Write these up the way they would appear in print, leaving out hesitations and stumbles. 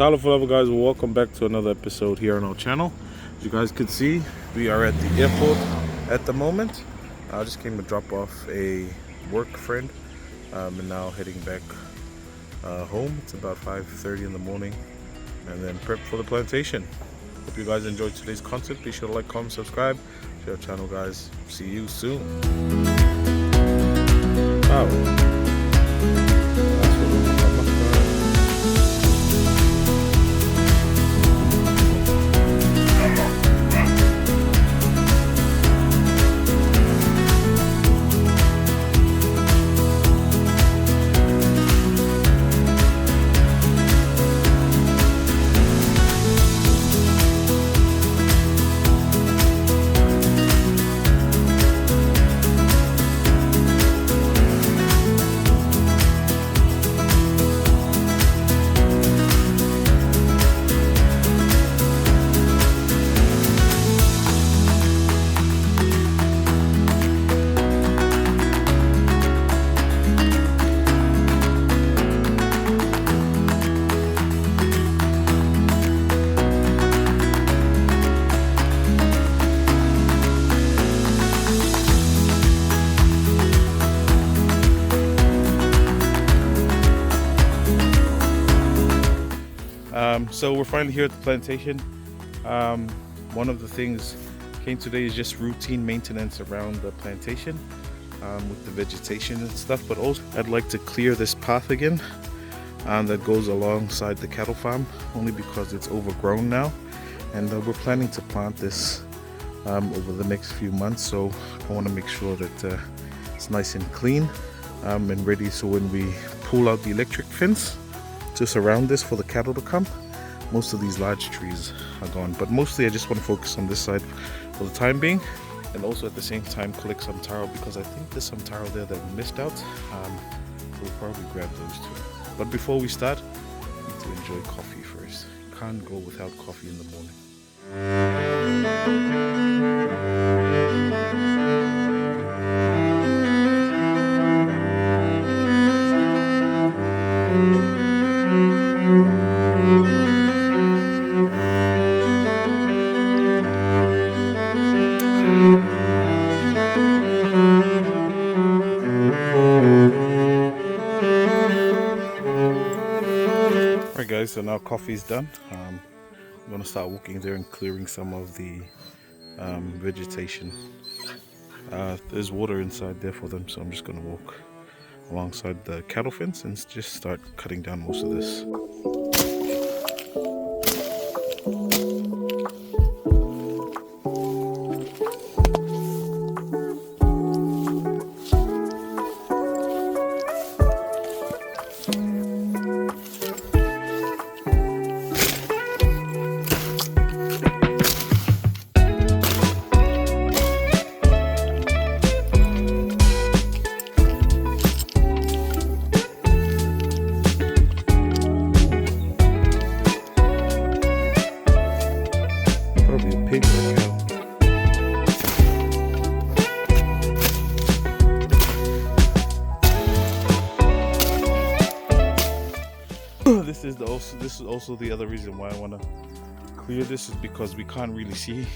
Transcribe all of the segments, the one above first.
Talofa guys, welcome back to another episode here on our channel. As you guys can see, we are at the airport at the moment. I just came to drop off a work friend and now heading back home. It's about 5:30 in the morning and then prep for the plantation. Hope you guys enjoyed today's content. Be sure to like, comment, subscribe to our channel, guys. See you soon. Wow. So we're finally here at the plantation. One of the things came today is just routine maintenance around the plantation with the vegetation and stuff, but also I'd like to clear this path again that goes alongside the cattle farm, only because it's overgrown now, and we're planning to plant this over the next few months. So I want to make sure that it's nice and clean and ready, so when we pull out the electric fence to surround this for the cattle to come, most of these large trees are gone, but mostly I just want to focus on this side for the time being, and also at the same time collect some taro, because I think there's some taro there that we missed out. We'll probably grab those too. But before we start, we need to enjoy coffee first. Can't go without coffee in the morning. Guys, so now coffee's done. I'm gonna start walking there and clearing some of the vegetation. There's water inside there for them, so I'm just gonna walk alongside the cattle fence and just start cutting down most of this. This is also the other reason why I want to clear this, is because we can't really see.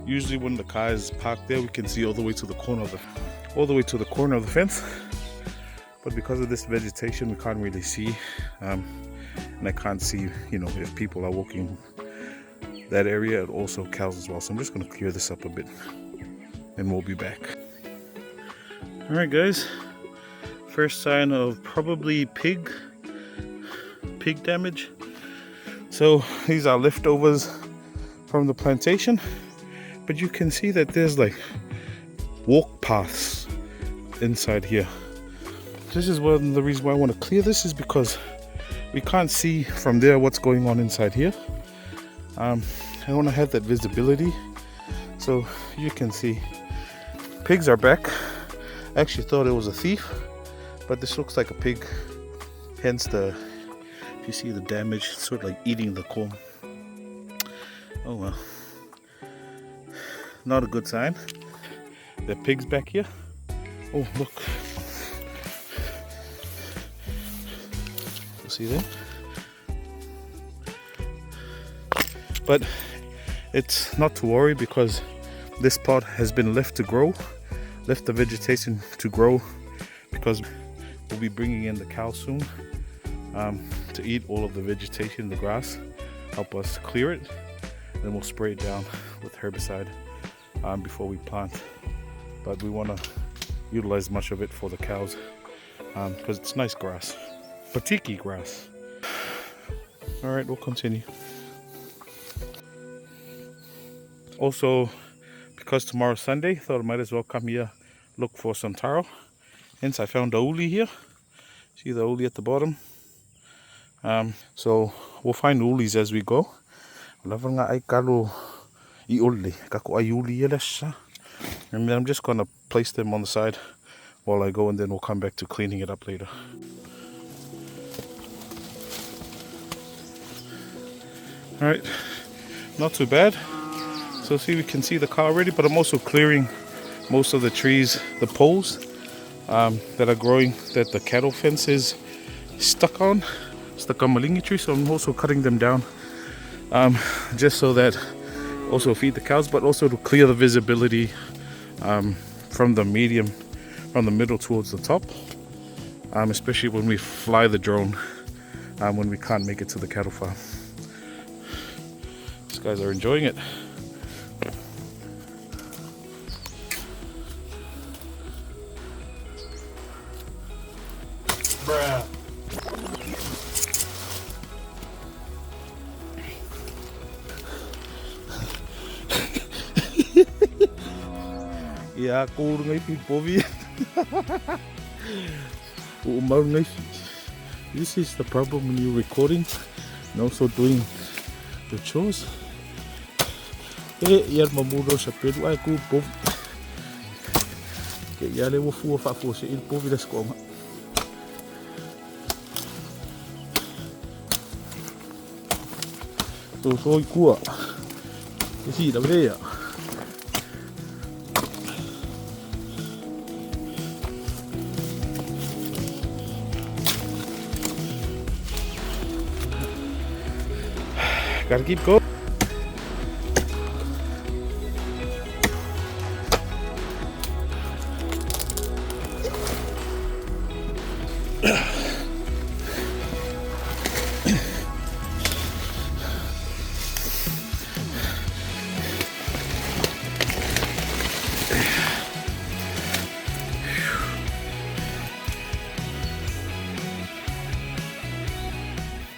Usually when the car is parked there, we can see all the way to the corner of the fence, but because of this vegetation we can't really see, and I can't see, you know, if people are walking that area, and also cows as well. So I'm just going to clear this up a bit and we'll be back. Alright guys, first sign of probably pig damage. So these are leftovers from the plantation, but you can see that there's like walk paths inside here. This is one of the reasons why I want to clear this, is because we can't see from there what's going on inside here. I want to have that visibility, so you can see pigs are back. I actually thought it was a thief, but this looks like a pig, hence the, if you see the damage, it's sort of like eating the corm. Oh well, not a good sign. There are pigs back here. Oh look, you see them? But it's not to worry because this part has been left to grow, left the vegetation to grow, because we'll be bringing in the cows soon to eat all of the vegetation, the grass, help us clear it. Then we'll spray it down with herbicide before we plant. But we want to utilize much of it for the cows because it's nice grass, patiki grass. All right, we'll continue. Also, because tomorrow's Sunday, thought I might as well come here, look for some taro. Hence, I found the uli here. See the uli at the bottom. So we'll find ulis as we go. And then I'm just gonna place them on the side while I go, and then we'll come back to cleaning it up later. All right, not too bad. So see, we can see the car already, but I'm also clearing most of the trees, the poles that are growing, that the cattle fence is stuck on malingi tree. So I'm also cutting them down just so that also feed the cows, but also to clear the visibility from the middle towards the top, especially when we fly the drone when we can't make it to the cattle farm. These guys are enjoying it. Bruh. Yeah, cool ngay povi. This is the problem when you're recording and also doing the chores. Yar mamudo sa pedo ay cool povi. Kaya le wo fu fa fu sa il povi das ko. To soy kuah. Isi dah boleh ya. Gotta keep going.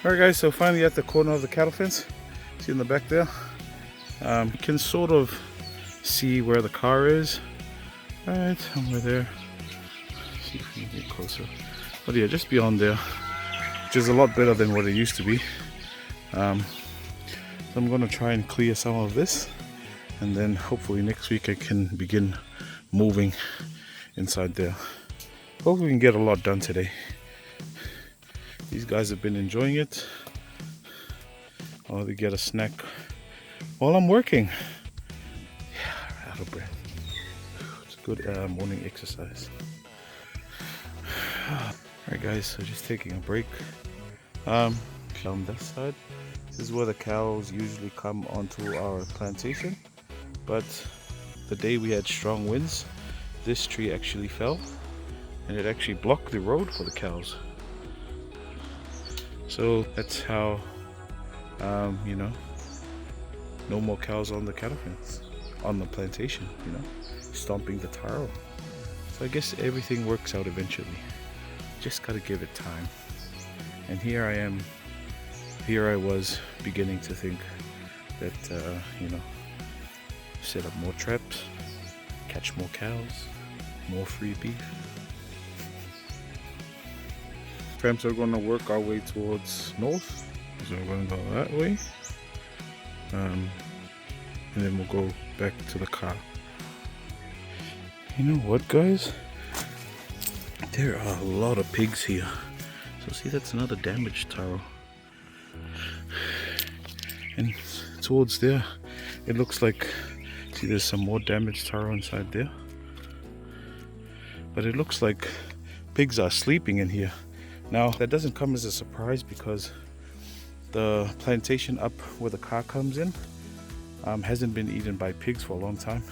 Alright guys, so finally at the corner of the cattle fence, see in the back there, you can sort of see where the car is, right over there. Let's see if we can get closer. But yeah, just beyond there, which is a lot better than what it used to be. So I'm going to try and clear some of this, and then hopefully next week I can begin moving inside there. Hopefully we can get a lot done today. These guys have been enjoying it. Oh, they get a snack while I'm working. Yeah, out of breath. It's good morning exercise. Alright guys, so just taking a break. From this side, this is where the cows usually come onto our plantation. But the day we had strong winds, this tree actually fell and it actually blocked the road for the cows. So that's how, you know, no more cows on the cattle fence, on the plantation, you know, stomping the taro. So I guess everything works out eventually. Just gotta give it time. And here I was beginning to think that, you know, set up more traps, catch more cows, more free beef. Tramps are going to work our way towards north, so we're going to go that way, and then we'll go back to the car. You know what guys, there are a lot of pigs here. So see, that's another damaged taro, and towards there it looks like, see, there's some more damaged taro inside there, but it looks like pigs are sleeping in here. Now that doesn't come as a surprise because The plantation up where the car comes in hasn't been eaten by pigs for a long time,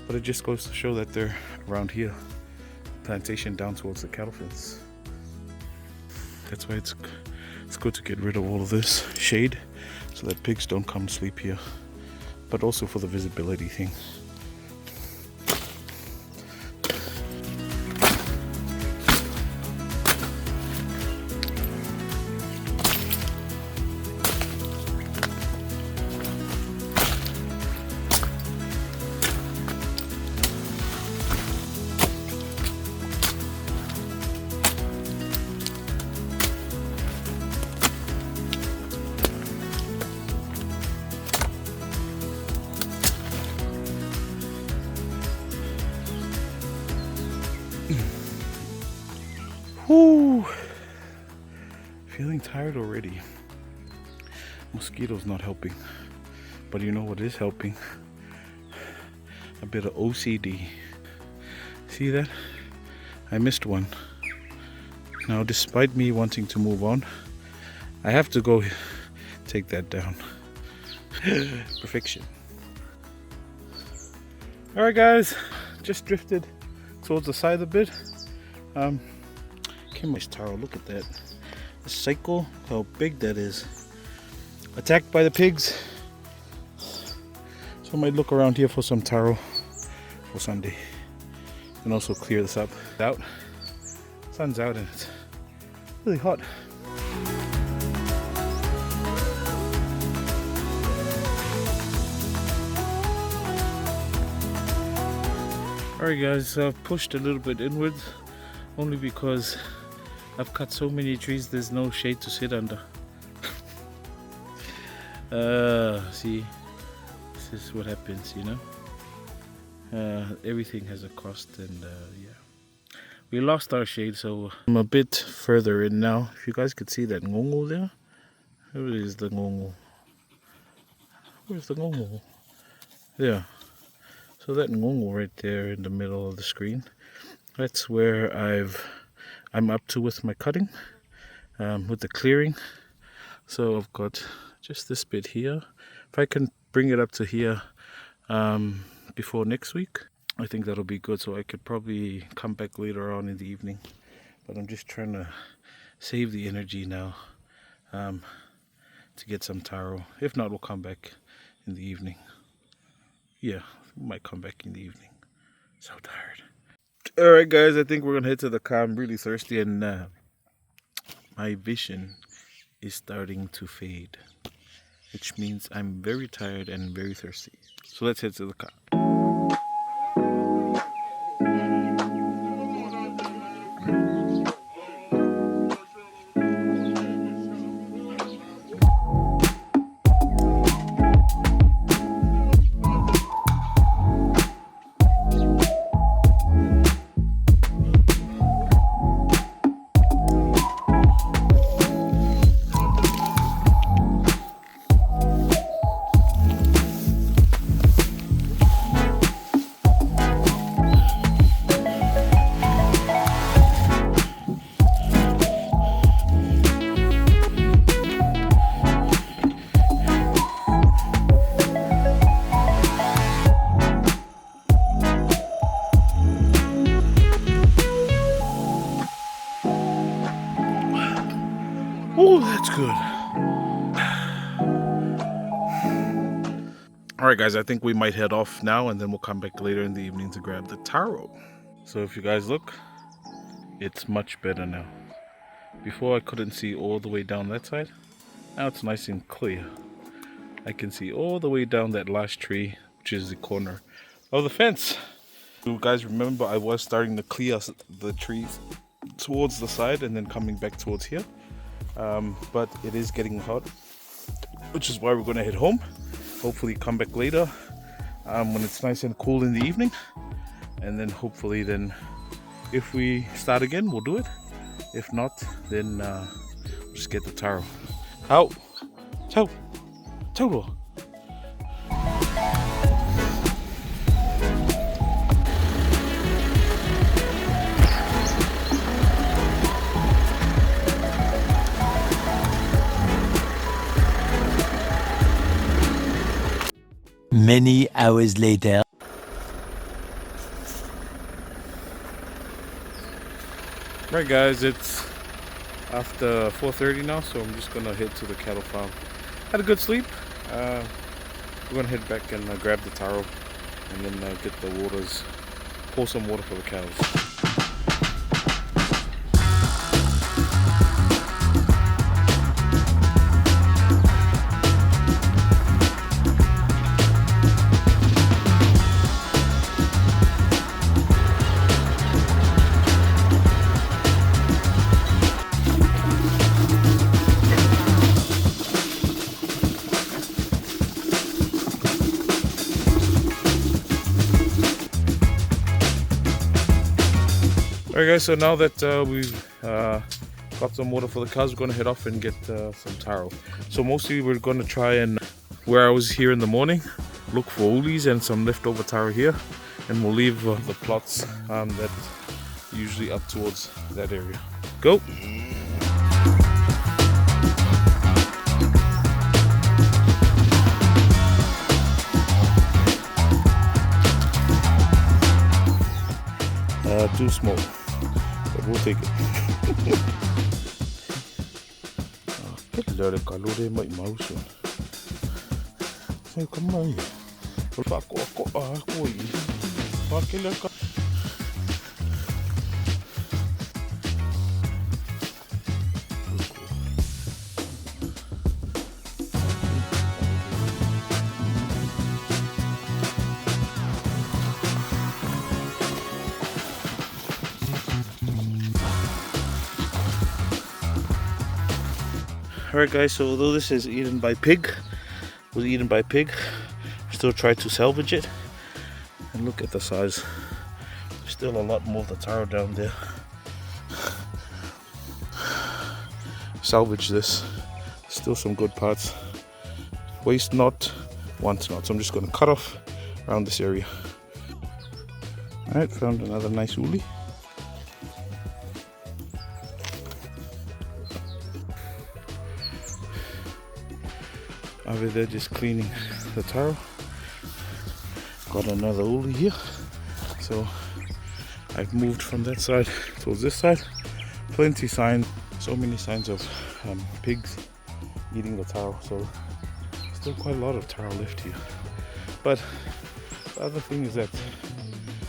but it just goes to show that they're around here. Plantation down towards the cattle fence. That's why it's good to get rid of all of this shade so that pigs don't come sleep here, but also for the visibility thing. Whoo! Feeling tired already. Mosquitoes not helping. But you know what is helping? A bit of OCD. See that? I missed one. Now, despite me wanting to move on, I have to go take that down. Perfection. Alright guys, just drifted towards the side a bit. Nice Taro, look at that. The cycle, how big that is. Attacked by the pigs. So I might look around here for some Taro for Sunday. And also clear this up. Out. Sun's out and it's really hot. Alright guys, I've pushed a little bit inwards only because I've cut so many trees there's no shade to sit under. See, this is what happens, you know. Everything has a cost, and yeah. We lost our shade, so I'm a bit further in now. If you guys could see that ngongo there. Where is the ngongo? Where's the ngongo? There. So that ngongo right there in the middle of the screen, that's where I'm up to with my cutting, with the clearing. So I've got just this bit here. If I can bring it up to here before next week, I think that'll be good. So I could probably come back later on in the evening. But I'm just trying to save the energy now to get some Taro. If not, we'll come back in the evening. Yeah, might come back in the evening. So tired. Alright guys, I think we're gonna head to the car. I'm really thirsty and my vision is starting to fade, which means I'm very tired and very thirsty. So let's head to the car. Oh, that's good. Alright guys, I think we might head off now and then we'll come back later in the evening to grab the Taro. So if you guys look, it's much better now. Before I couldn't see all the way down that side. Now it's nice and clear. I can see all the way down that last tree, which is the corner of the fence. You guys remember I was starting to clear the trees towards the side and then coming back towards here. But it is getting hot, which is why we're going to head home. Hopefully come back later when it's nice and cool in the evening, and then hopefully then if we start again we'll do it. If not, then we'll just get the Taro. Out! Ciao! Ciao! Many hours later. Right guys, it's after 4:30 now, so I'm just gonna head to the cattle farm. Had a good sleep. We're gonna head back and grab the taro and then get the waters, pour some water for the cows. Alright guys, so now that we've got some water for the cows, we're going to head off and get some taro. So mostly we're going to try and, where I was here in the morning, look for ulis and some leftover taro here. And we'll leave the plots that usually up towards that area. Go! Too small, but we'll take it. Alright guys, so although this is eaten by pig, still try to salvage it. And look at the size. There's still a lot more of the taro down there. Salvage this. Still some good parts. Waste not, want not. So I'm just going to cut off around this area. Alright, found another nice uli. Over there just cleaning the taro. Got another uli here. So I've moved from that side towards this side. Plenty sign, so many signs of pigs eating the taro. So still quite a lot of taro left here. But the other thing is that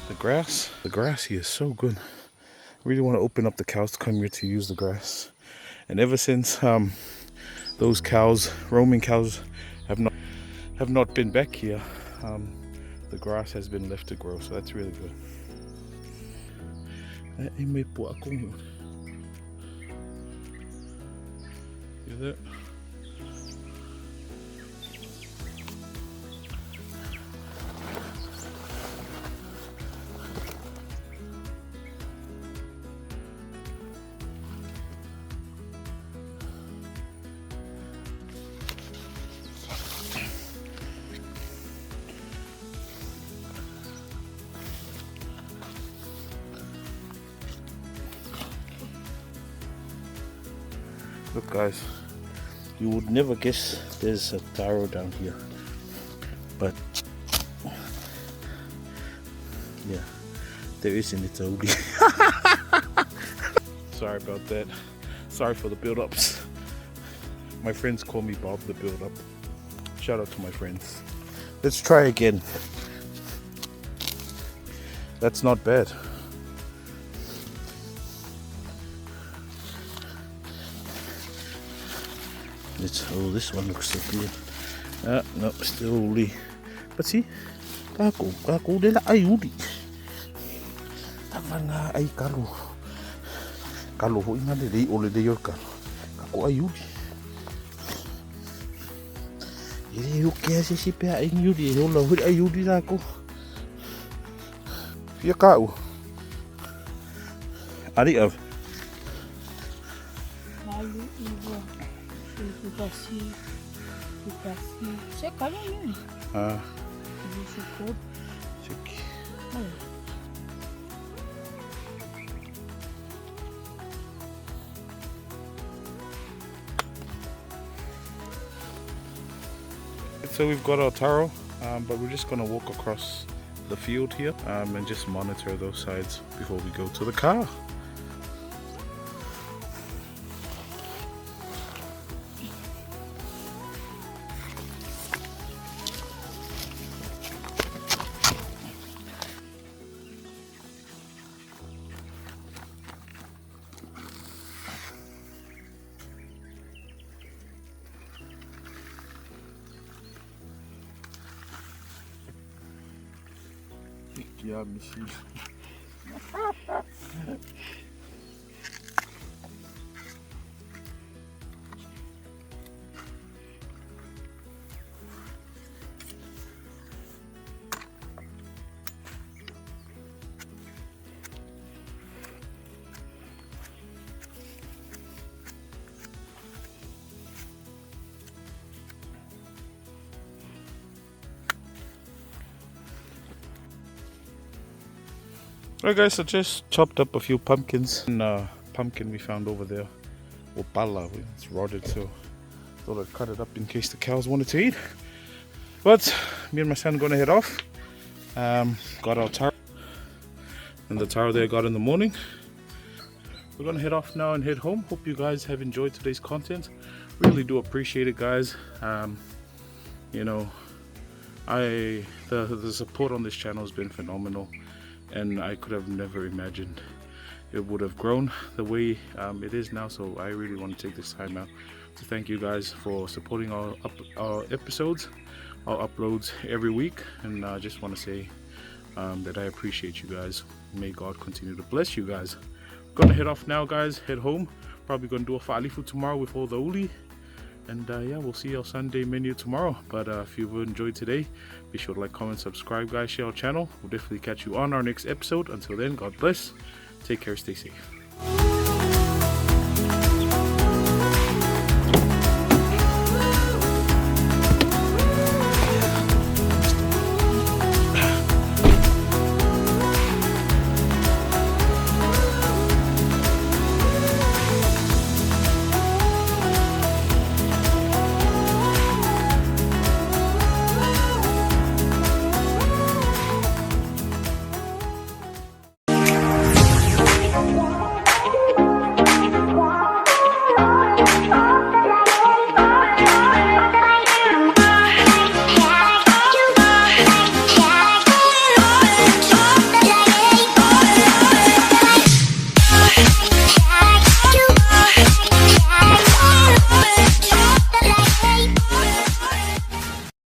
the grass here is so good. I really want to open up the cows to come here to use the grass. And ever since those cows, roaming cows, have not been back here, the grass has been left to grow, so that's really good. See that? Look guys, you would never guess there's a taro down here, but yeah, there is, and it's a uli. Sorry about that. Sorry for the build-ups. My friends call me Bob the build-up. Shout out to my friends. Let's try again. That's not bad. Oh, this one looks so good. No, still uli. But see, kako de la ai uli. Tavana ai kalo. Kalo ho inga de rei ole de yo kalo. Kako ai uli. Ire yo ke se si pe ai uli ho la ho ai uli la ko. Fia kau. Ari of. So we've got our taro. but we're just gonna walk across the field here and just monitor those sides before we go to the car. Yeah, machine. Alright guys, I just chopped up a few pumpkins and pumpkin we found over there. Opala, it's rotted, so thought I'd cut it up in case the cows wanted to eat. But me and my son are gonna head off. Got our taro, and the taro there got in the morning. We're gonna head off now and head home. Hope you guys have enjoyed today's content. Really do appreciate it, guys. You know, the support on this channel has been phenomenal, and I could have never imagined it would have grown the way it is now. So I really want to take this time out to thank you guys for supporting our episodes, our uploads every week, and I just want to say that I appreciate you guys. May God continue to bless you guys. Gonna head off now, guys, head home. Probably gonna do a fa'alifu tomorrow with all the ULI, and yeah, we'll see our Sunday menu tomorrow. But if you've enjoyed today, be sure to like, comment, subscribe, guys, share our channel. We'll definitely catch you on our next episode. Until then, God bless, take care, stay safe.